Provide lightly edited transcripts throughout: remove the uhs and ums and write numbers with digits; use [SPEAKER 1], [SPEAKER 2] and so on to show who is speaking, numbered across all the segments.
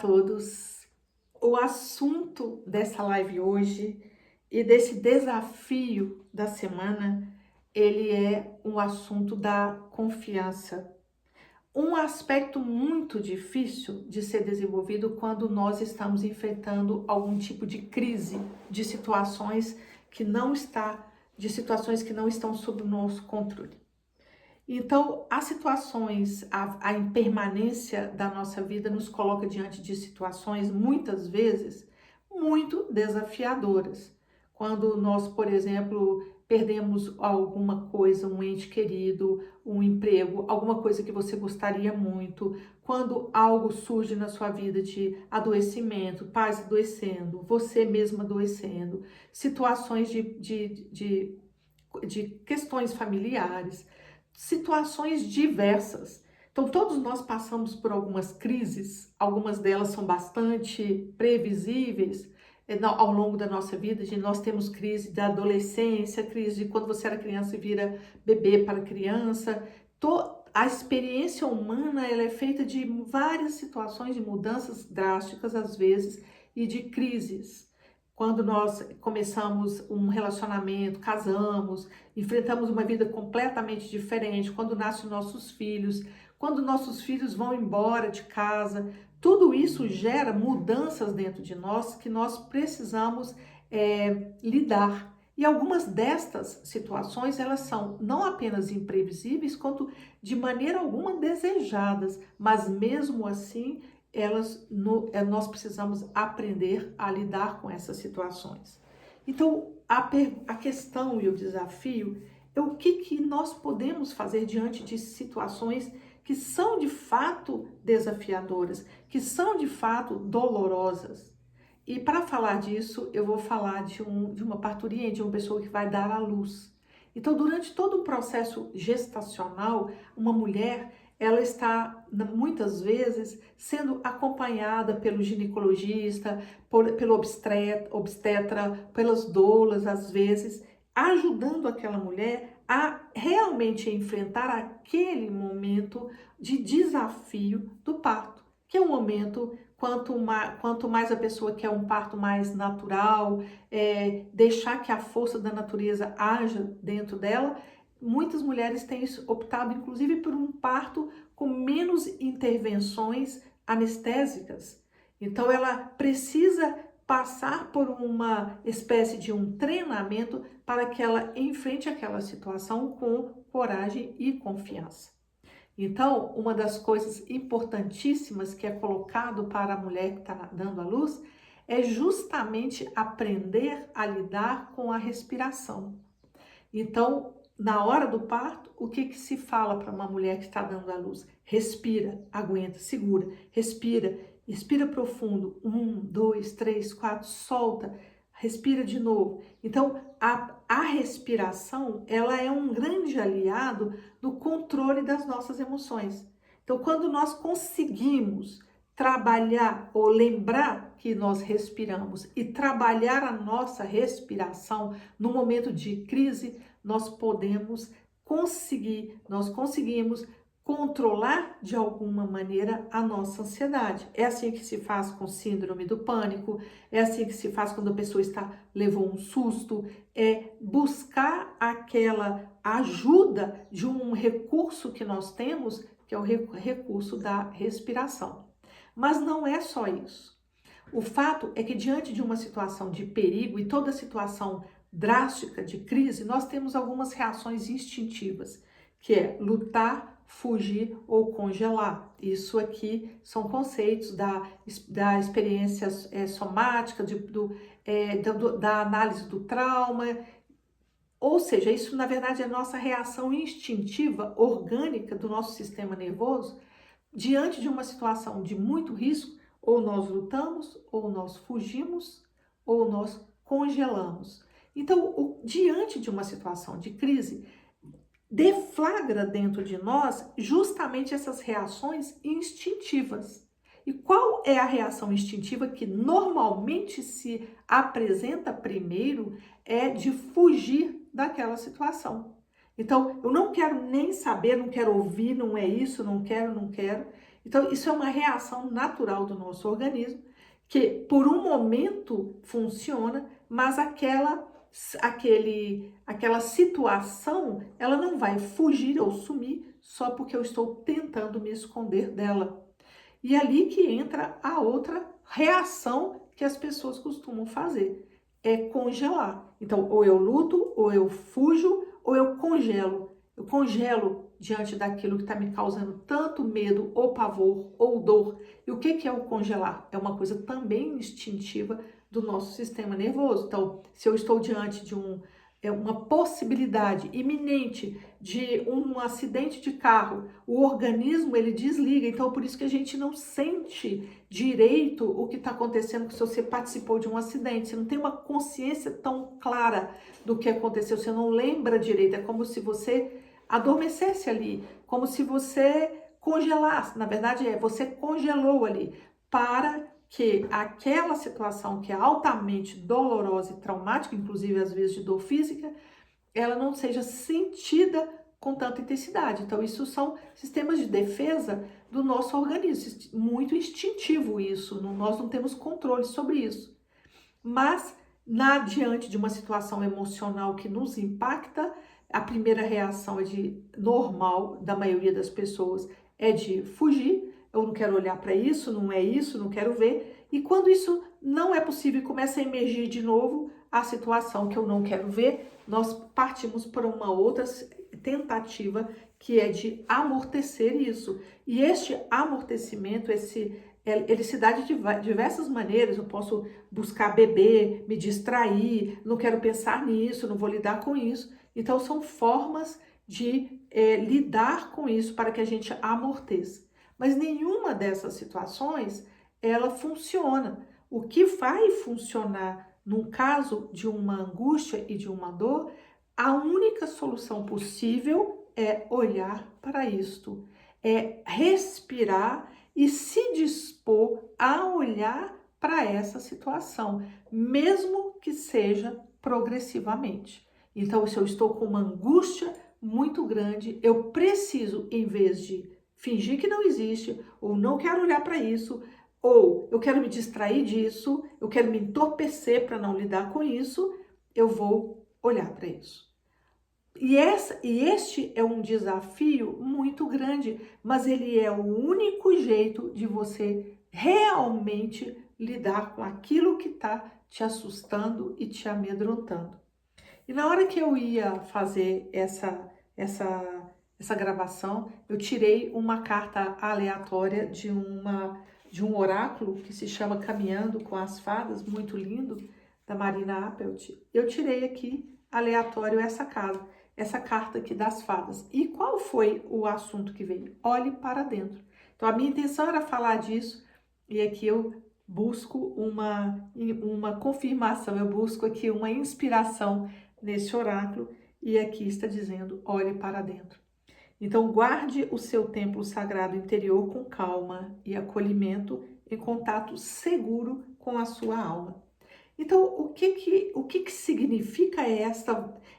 [SPEAKER 1] todos. O assunto dessa live hoje e desse desafio da semana, ele é um assunto da confiança. Um aspecto muito difícil de ser desenvolvido quando nós estamos enfrentando algum tipo de crise, de situações de situações que não estão sob o nosso controle. Então, as situações, a impermanência da nossa vida nos coloca diante de situações, muitas vezes, muito desafiadoras. Quando nós, por exemplo, perdemos alguma coisa, um ente querido, um emprego, alguma coisa que você gostaria muito, quando algo surge na sua vida de adoecimento, pais adoecendo, você mesmo adoecendo, situações de questões familiares, situações diversas. Então, todos nós passamos por algumas crises, algumas delas são bastante previsíveis ao longo da nossa vida. Nós temos crise da adolescência, crise de quando você era criança e vira bebê para criança. A experiência humana ela é feita de várias situações de mudanças drásticas, às vezes, e de crises. Quando nós começamos um relacionamento, casamos, enfrentamos uma vida completamente diferente, quando nascem nossos filhos, quando nossos filhos vão embora de casa, tudo isso gera mudanças dentro de nós que nós precisamos lidar. E algumas destas situações, elas são não apenas imprevisíveis, quanto de maneira alguma desejadas, mas mesmo assim, nós precisamos aprender a lidar com essas situações. Então, a questão e o desafio é o que nós podemos fazer diante de situações que são de fato desafiadoras, que são de fato dolorosas. E para falar disso, eu vou falar de uma parturiente, de uma pessoa que vai dar à luz. Então, durante todo o processo gestacional, uma mulher, ela está, muitas vezes, sendo acompanhada pelo ginecologista, pelo obstetra, pelas doulas, às vezes, ajudando aquela mulher a realmente enfrentar aquele momento de desafio do parto, que é um momento, quanto mais a pessoa quer um parto mais natural, deixar que a força da natureza haja dentro dela, muitas mulheres têm optado, inclusive, por um parto com menos intervenções anestésicas. Então, ela precisa passar por uma espécie de um treinamento para que ela enfrente aquela situação com coragem e confiança. Então, uma das coisas importantíssimas que é colocado para a mulher que está dando à luz é justamente aprender a lidar com a respiração. Então, na hora do parto, o que se fala para uma mulher que está dando à luz? Respira, aguenta, segura, respira profundo. 1, 2, 3, 4, solta, respira de novo. Então, a respiração, ela é um grande aliado no controle das nossas emoções. Então, quando nós conseguimos trabalhar ou lembrar que nós respiramos e trabalhar a nossa respiração no momento de crise, nós conseguimos controlar de alguma maneira a nossa ansiedade. É assim que se faz com síndrome do pânico, é assim que se faz quando a pessoa levou um susto, é buscar aquela ajuda de um recurso que nós temos, que é o recurso da respiração. Mas não é só isso. O fato é que diante de uma situação de perigo e toda situação drástica de crise, nós temos algumas reações instintivas, que é lutar, fugir ou congelar. Isso aqui são conceitos da experiência somática, da análise do trauma. Ou seja, isso na verdade é a nossa reação instintiva, orgânica do nosso sistema nervoso diante de uma situação de muito risco. Ou nós lutamos, ou nós fugimos, ou nós congelamos. Então, diante de uma situação de crise, deflagra dentro de nós justamente essas reações instintivas. E qual é a reação instintiva que normalmente se apresenta primeiro? É de fugir daquela situação. Então, eu não quero nem saber, não quero ouvir, não é isso, não quero. Então, isso é uma reação natural do nosso organismo, que por um momento funciona, mas aquela situação, ela não vai fugir ou sumir só porque eu estou tentando me esconder dela. E é ali que entra a outra reação que as pessoas costumam fazer, é congelar. Então, ou eu luto, ou eu fujo, ou eu congelo. Eu congelo diante daquilo que está me causando tanto medo, ou pavor, ou dor. E o que é o congelar? É uma coisa também instintiva do nosso sistema nervoso. Então, se eu estou diante de uma possibilidade iminente de um acidente de carro, o organismo ele desliga, então por isso que a gente não sente direito o que está acontecendo se você participou de um acidente, você não tem uma consciência tão clara do que aconteceu, você não lembra direito, é como se você adormecesse ali, como se você congelasse, na verdade você congelou ali, para que aquela situação que é altamente dolorosa e traumática, inclusive às vezes de dor física, ela não seja sentida com tanta intensidade. Então, isso são sistemas de defesa do nosso organismo, muito instintivo isso, nós não temos controle sobre isso. Mas, diante de uma situação emocional que nos impacta, a primeira reação normal da maioria das pessoas é de fugir. Eu não quero olhar para isso, não quero ver. E quando isso não é possível e começa a emergir de novo a situação que eu não quero ver, nós partimos para uma outra tentativa que é de amortecer isso. E este amortecimento, ele se dá de diversas maneiras. Eu posso buscar beber, me distrair, não quero pensar nisso, não vou lidar com isso. Então, são formas de lidar com isso para que a gente amorteça. Mas nenhuma dessas situações, ela funciona. O que vai funcionar num caso de uma angústia e de uma dor, a única solução possível é olhar para isto, é respirar e se dispor a olhar para essa situação, mesmo que seja progressivamente. Então, se eu estou com uma angústia muito grande, eu preciso, em vez de fingir que não existe, ou não quero olhar para isso, ou eu quero me distrair disso, eu quero me entorpecer para não lidar com isso, eu vou olhar para isso. E este é um desafio muito grande, mas ele é o único jeito de você realmente lidar com aquilo que está te assustando e te amedrontando. E na hora que eu ia fazer essa gravação, eu tirei uma carta aleatória de um oráculo que se chama Caminhando com as Fadas, muito lindo, da Marina Appelt. Eu tirei aqui aleatório essa carta aqui das fadas. E qual foi o assunto que veio? Olhe para dentro. Então a minha intenção era falar disso e aqui eu busco uma confirmação, eu busco aqui uma inspiração nesse oráculo e aqui está dizendo, olhe para dentro. Então guarde o seu templo sagrado interior com calma e acolhimento em contato seguro com a sua alma. Então, o que significa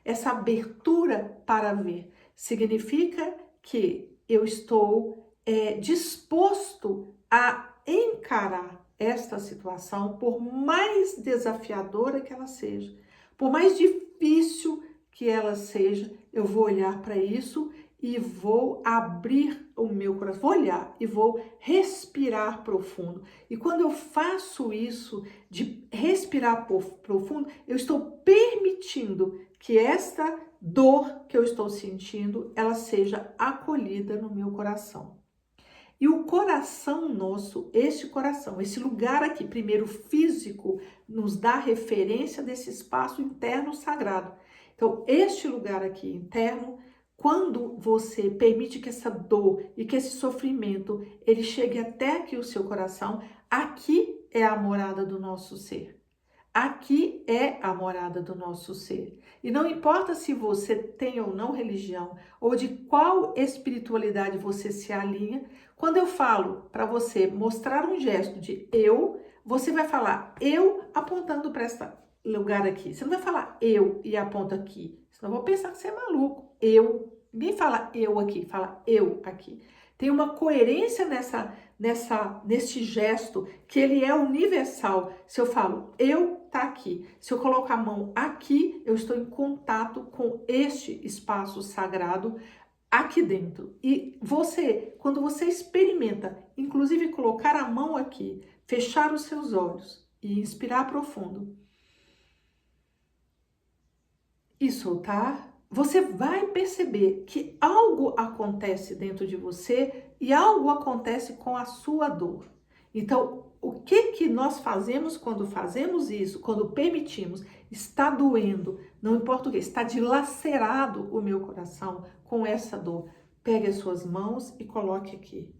[SPEAKER 1] essa abertura para ver? Significa que eu estou disposto a encarar esta situação, por mais desafiadora que ela seja, por mais difícil que ela seja, eu vou olhar para isso e vou abrir o meu coração, vou olhar e vou respirar profundo. E quando eu faço isso, de respirar profundo, eu estou permitindo que esta dor que eu estou sentindo, ela seja acolhida no meu coração. E o coração nosso, esse lugar aqui, primeiro físico, nos dá referência desse espaço interno sagrado. Então, este lugar aqui interno, quando você permite que essa dor e que esse sofrimento, ele chegue até aqui o seu coração, aqui é a morada do nosso ser. Aqui é a morada do nosso ser. E não importa se você tem ou não religião, ou de qual espiritualidade você se alinha, quando eu falo para você mostrar um gesto de eu, você vai falar eu apontando para esse lugar aqui. Você não vai falar eu e aponta aqui. Senão eu vou pensar que você é maluco. Eu. Ninguém fala eu aqui, fala eu aqui. Tem uma coerência neste gesto, que ele é universal. Se eu falo, eu tá aqui. Se eu coloco a mão aqui, eu estou em contato com este espaço sagrado aqui dentro. E você, quando você experimenta, inclusive colocar a mão aqui, fechar os seus olhos e inspirar profundo e soltar, você vai perceber que algo acontece dentro de você e algo acontece com a sua dor. Então, o que que nós fazemos quando fazemos isso, quando permitimos? Está doendo, não importa o que, está dilacerado o meu coração com essa dor. Pegue as suas mãos e coloque aqui.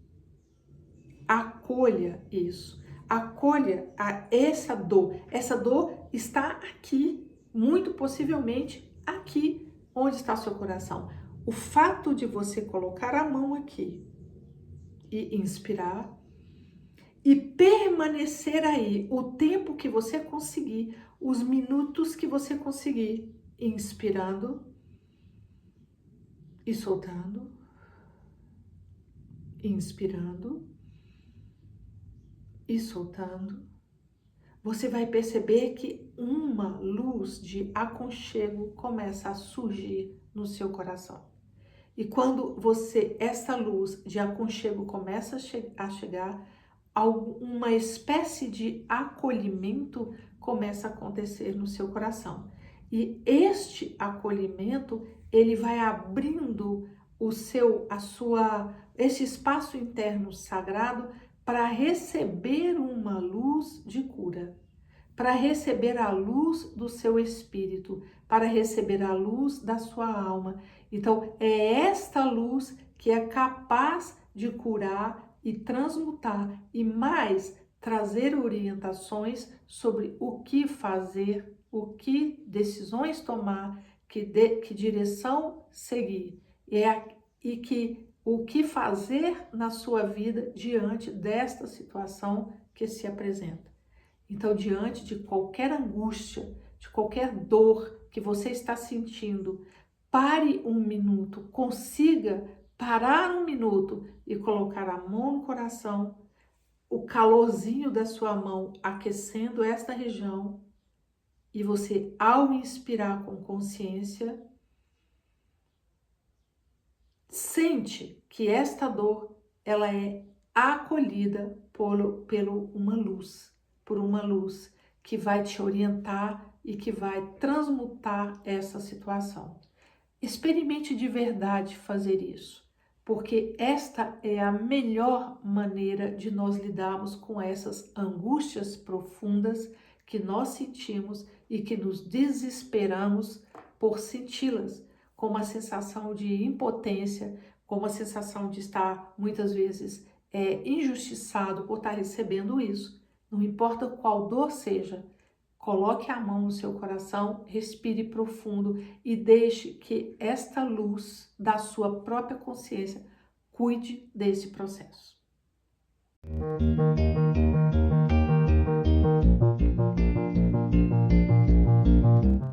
[SPEAKER 1] Acolha isso. Acolha essa dor. Essa dor está aqui, muito possivelmente aqui, onde está seu coração. O fato de você colocar a mão aqui e inspirar e permanecer aí o tempo que você conseguir, os minutos que você conseguir, inspirando e soltando, inspirando e soltando, você vai perceber que uma luz de aconchego começa a surgir no seu coração. E quando essa luz de aconchego começa a chegar, uma espécie de acolhimento começa a acontecer no seu coração. E este acolhimento, ele vai abrindo esse espaço interno sagrado para receber uma luz de cura, para receber a luz do seu espírito, para receber a luz da sua alma. Então, é esta luz que é capaz de curar e transmutar e mais trazer orientações sobre o que fazer, o que decisões tomar, que direção seguir e o que fazer na sua vida diante desta situação que se apresenta. Então, diante de qualquer angústia, de qualquer dor que você está sentindo, pare um minuto, consiga parar um minuto e colocar a mão no coração, o calorzinho da sua mão aquecendo esta região, e você, ao inspirar com consciência, sente que esta dor, ela é acolhida por uma luz que vai te orientar e que vai transmutar essa situação. Experimente de verdade fazer isso, porque esta é a melhor maneira de nós lidarmos com essas angústias profundas que nós sentimos e que nos desesperamos por senti-las, com uma sensação de impotência, com uma sensação de estar muitas vezes injustiçado por estar recebendo isso. Não importa qual dor seja, coloque a mão no seu coração, respire profundo e deixe que esta luz da sua própria consciência cuide desse processo.